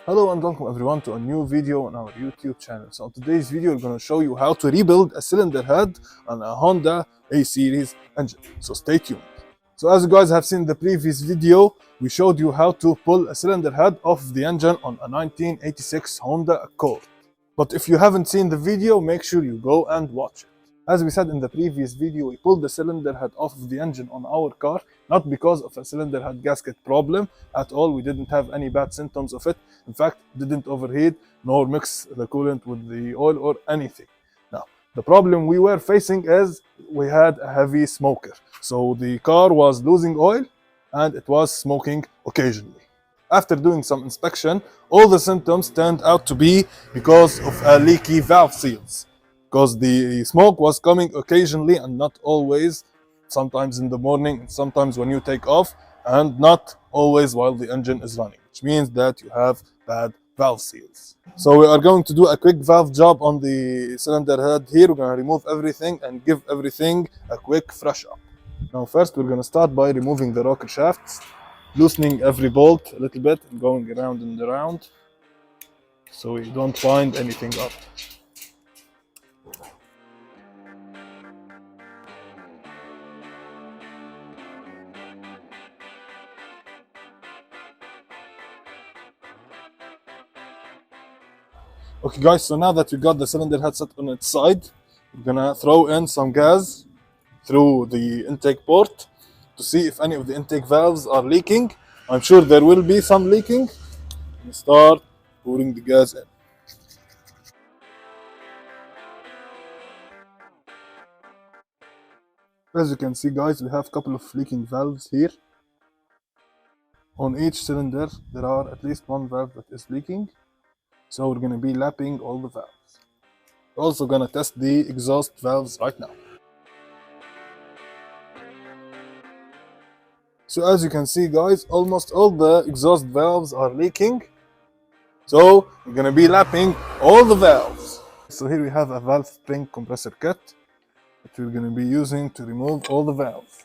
Hello and welcome everyone to a new video on our YouTube channel. So in today's video we're going to show you how to rebuild a cylinder head on a Honda A series engine. So stay tuned. So as you guys have seen in the previous video, we showed you how to pull a cylinder head off the engine on a 1986 Honda Accord. But if you haven't seen the video, make sure you go and watch it. As we said in the previous video, we pulled the cylinder head off of the engine on our car, not because of a cylinder head gasket problem at all. We didn't have any bad symptoms of it. In fact, didn't overheat nor mix the coolant with the oil or anything. Now, the problem we were facing is we had a heavy smoker. So the car was losing oil and it was smoking occasionally. After doing some inspection, all the symptoms turned out to be because of a leaky valve seals. Because the smoke was coming occasionally and not always, sometimes in the morning, sometimes when you take off, and not always while the engine is running, which means that you have bad valve seals. So we are going to do a quick valve job on the cylinder head here. We're going to remove everything and give everything a quick fresh up. Now first we're going to start by removing the rocker shafts, loosening every bolt a little bit and going around and around so we don't find anything up. Okay guys, so now that we got the cylinder head set on its side, we're gonna throw in some gas through the intake port to see if any of the intake valves are leaking. I'm sure there will be some leaking. And start pouring the gas in. As you can see guys, we have a couple of leaking valves here. On each cylinder there are at least one valve that is leaking. So we're going to be lapping all the valves. We're also going to test the exhaust valves right now. So as you can see guys, almost all the exhaust valves are leaking. So we're going to be lapping all the valves. So here we have a valve spring compressor kit that we're going to be using to remove all the valves.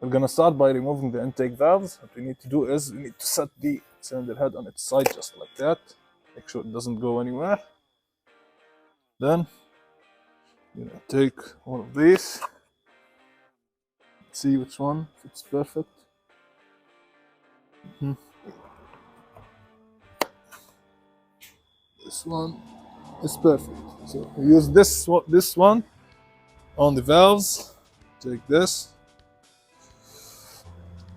We're going to start by removing the intake valves. What we need to do is we need to set the cylinder head on its side just like that. Make sure it doesn't go anywhere. Then I'm gonna take all of these. See which one fits perfect. This one is perfect. So we use this one on the valves. Take this.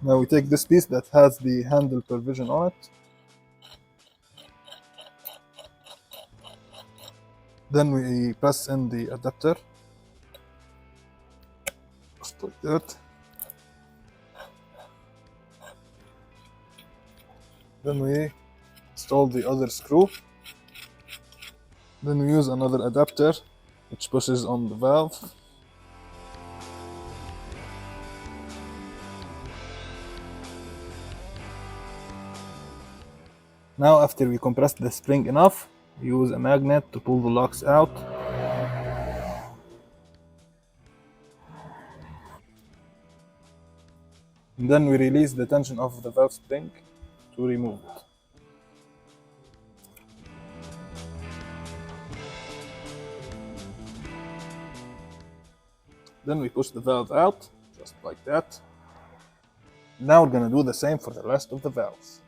Now we take this piece that has the handle provision on it. Then we press in the adapter, just like that. Then we install the other screw. Then we use another adapter which pushes on the valve. Now after we compress the spring enough, use a magnet to pull the locks out. And then we release the tension of the valve spring to remove it. Then we push the valve out, just like that. Now we're going to do the same for the rest of the valves.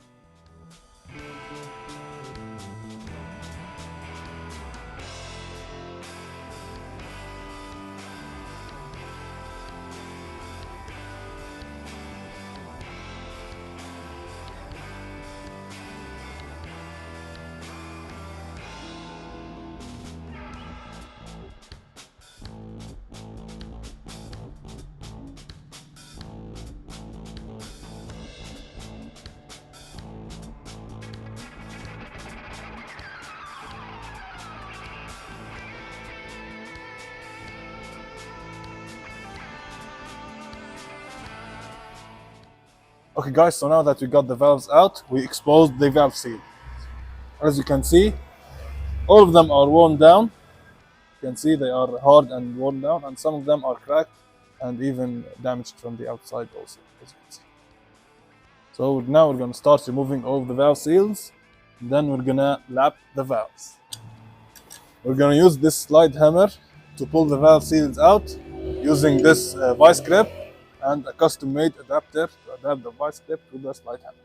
Okay guys, so now that we got the valves out, we exposed the valve seal. As you can see, all of them are worn down. You can see they are hard and worn down, and some of them are cracked and even damaged from the outside also, as you can see. So now we're gonna start removing all the valve seals, and then we're gonna lap the valves. We're gonna use this slide hammer to pull the valve seals out using this vice grip and a custom-made adapter to adapt the vice grip to the slide hammer.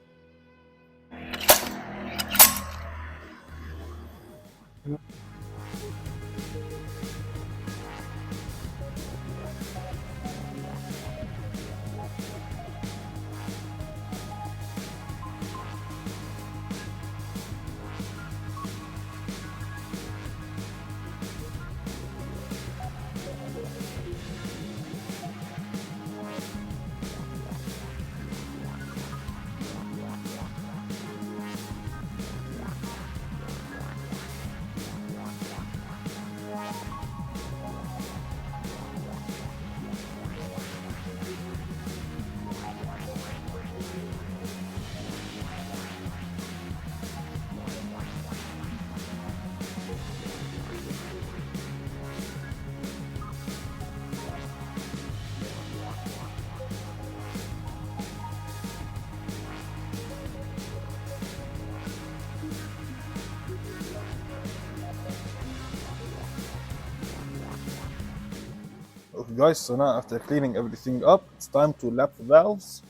Okay guys, so now after cleaning everything up, it's time to lap the valves.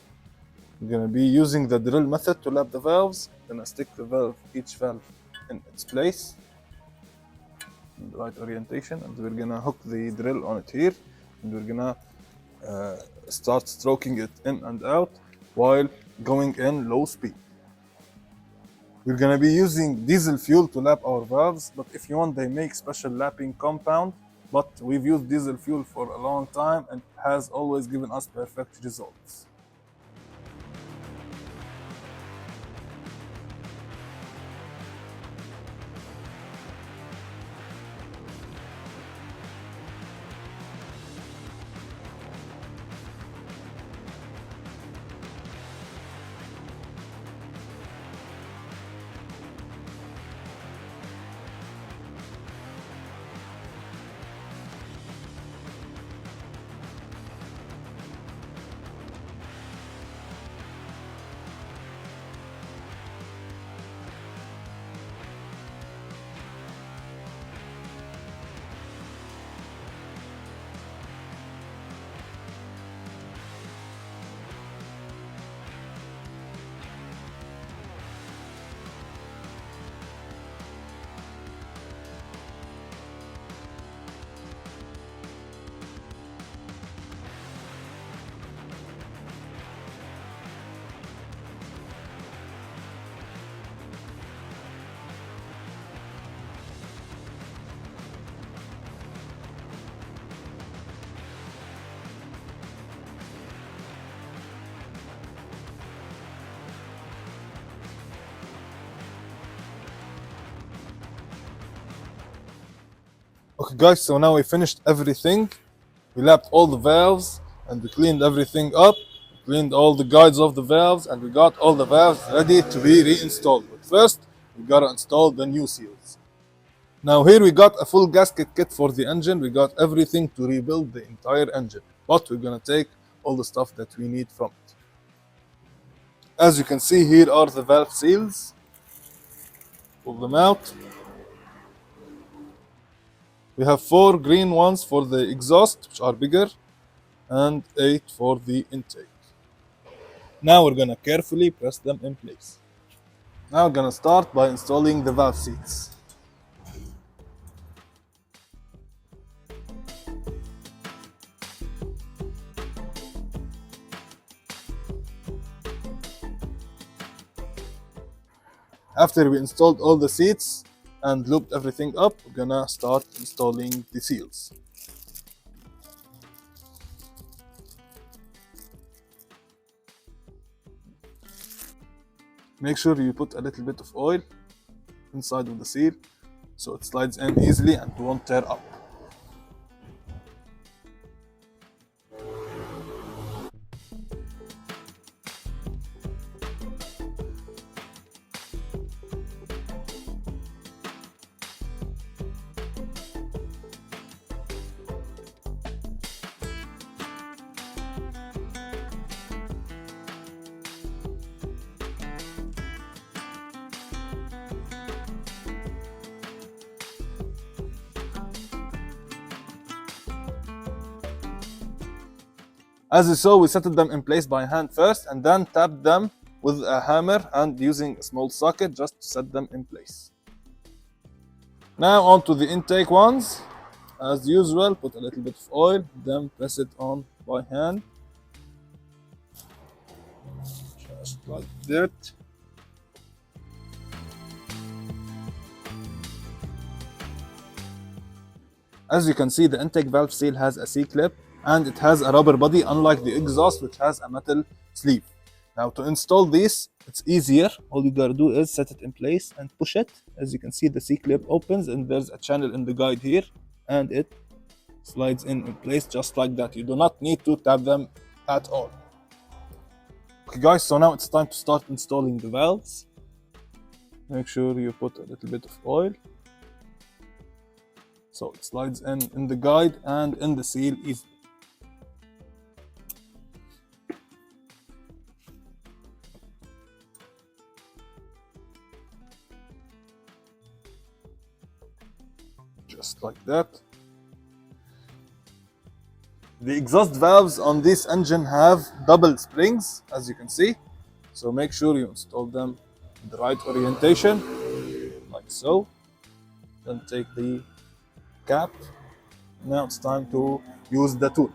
We're gonna be using the drill method to lap the valves. Gonna stick each valve in its place, in the right orientation, and we're gonna hook the drill on it here, and we're gonna start stroking it in and out while going in low speed. We're gonna be using diesel fuel to lap our valves, but if you want, they make special lapping compound. But we've used diesel fuel for a long time and has always given us perfect results. Okay guys, so now we finished everything. We lapped all the valves and we cleaned everything up. We cleaned all the guides of the valves and we got all the valves ready to be reinstalled. But first, we gotta install the new seals. Now here we got a full gasket kit for the engine. We got everything to rebuild the entire engine. But we're gonna take all the stuff that we need from it. As you can see, here are the valve seals. Pull them out. We have 4 green ones for the exhaust, which are bigger, and 8 for the intake. Now we're gonna carefully press them in place. Now we're gonna start by installing the valve seats. After we installed all the seats and looped everything up, we're gonna start installing the seals. Make sure you put a little bit of oil inside of the seal so it slides in easily and won't tear up. As you saw, we set them in place by hand first and then tapped them with a hammer and using a small socket just to set them in place. Now on to the intake ones. As usual, put a little bit of oil, then press it on by hand. Just like that. As you can see, the intake valve seal has a C-clip and it has a rubber body, unlike the exhaust which has a metal sleeve. Now to install this, it's easier. All you gotta do is set it in place and push it. As you can see, the C-clip opens and there's a channel in the guide here and it slides in place just like that. You do not need to tap them at all. Okay guys, so now it's time to start installing the valves. Make sure you put a little bit of oil. So it slides in the guide and in the seal easily. Just like that. The exhaust valves on this engine have double springs, as you can see. So make sure you install them in the right orientation, like so. Then take the cap. Now it's time to use the tool.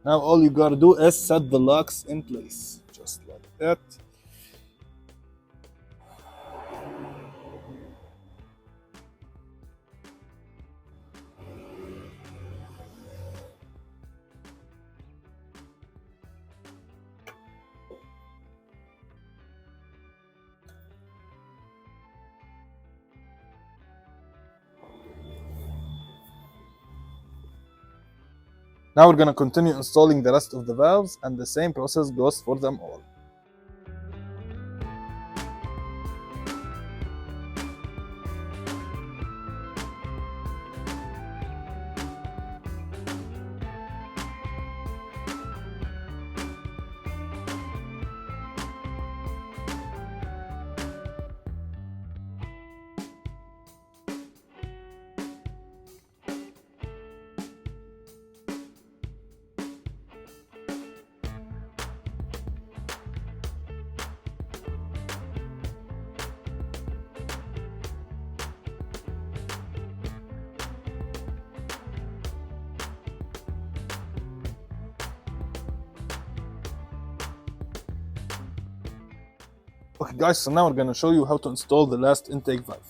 Now all you gotta do is set the locks in place, just like that. Now we're going to continue installing the rest of the valves, and the same process goes for them all. Okay guys, so now we're going to show you how to install the last intake valve.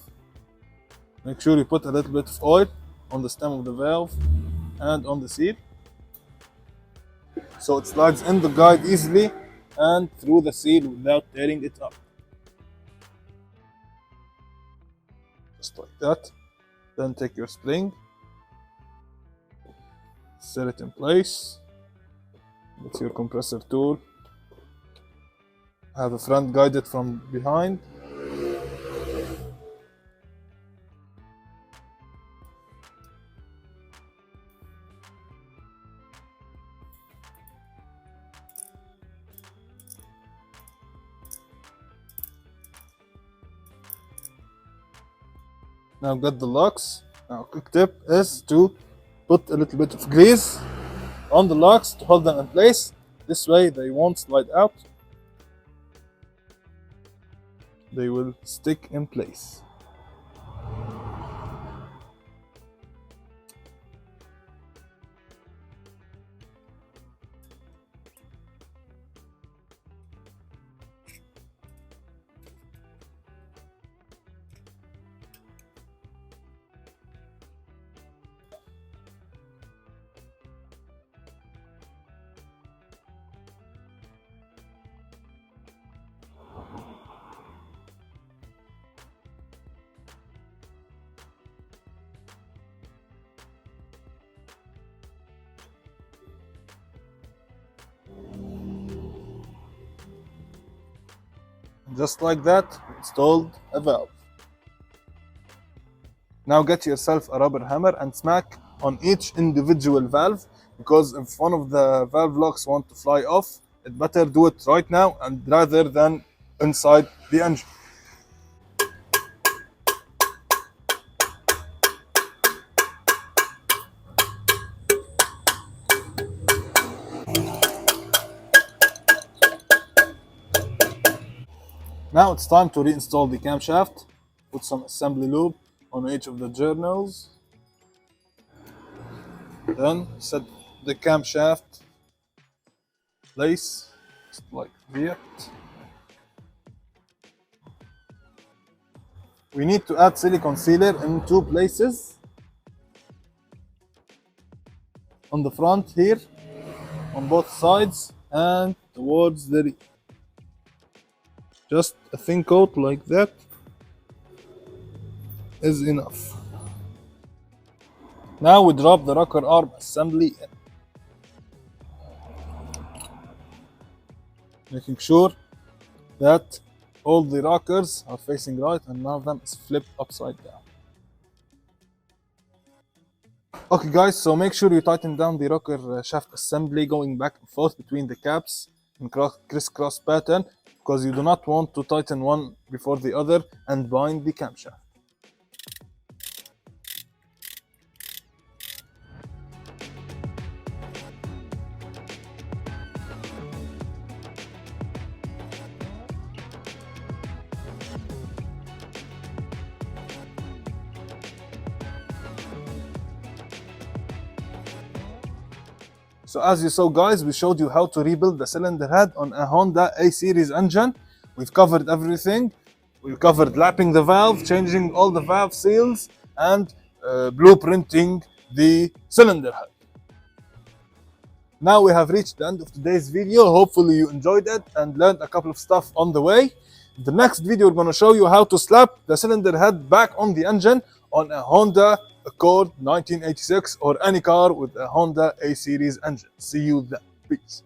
Make sure you put a little bit of oil on the stem of the valve and on the seal, so it slides in the guide easily and through the seal without tearing it up. Just like that. Then take your spring, set it in place. Get your compressor tool. Have a front guided from behind. Now got the locks. Now quick tip is to put a little bit of grease on the locks to hold them in place. This way they won't slide out. They will stick in place. Just like that, installed a valve. Now get yourself a rubber hammer and smack on each individual valve because if one of the valve locks want to fly off, it better do it right now and rather than inside the engine. Now it's time to reinstall the camshaft. Put some assembly lube on each of the journals. Then set the camshaft place just like that. We need to add silicone sealer in two places. On the front here, on both sides, and towards the rear. Just a thin coat like that is enough. Now we drop the rocker arm assembly in, making sure that all the rockers are facing right and none of them is flipped upside down. Okay guys, so make sure you tighten down the rocker shaft assembly going back and forth between the caps in crisscross pattern, because you do not want to tighten one before the other and bind the camshaft. So as you saw guys, we showed you how to rebuild the cylinder head on a Honda A series engine. We've covered everything. We've covered lapping the valve, changing all the valve seals, and blueprinting the cylinder head. Now we have reached the end of today's video. Hopefully you enjoyed it and learned a couple of stuff on the way. In the next video, we're going to show you how to slap the cylinder head back on the engine on a Honda Accord 1986 or any car with a Honda A series engine. See you then. Peace.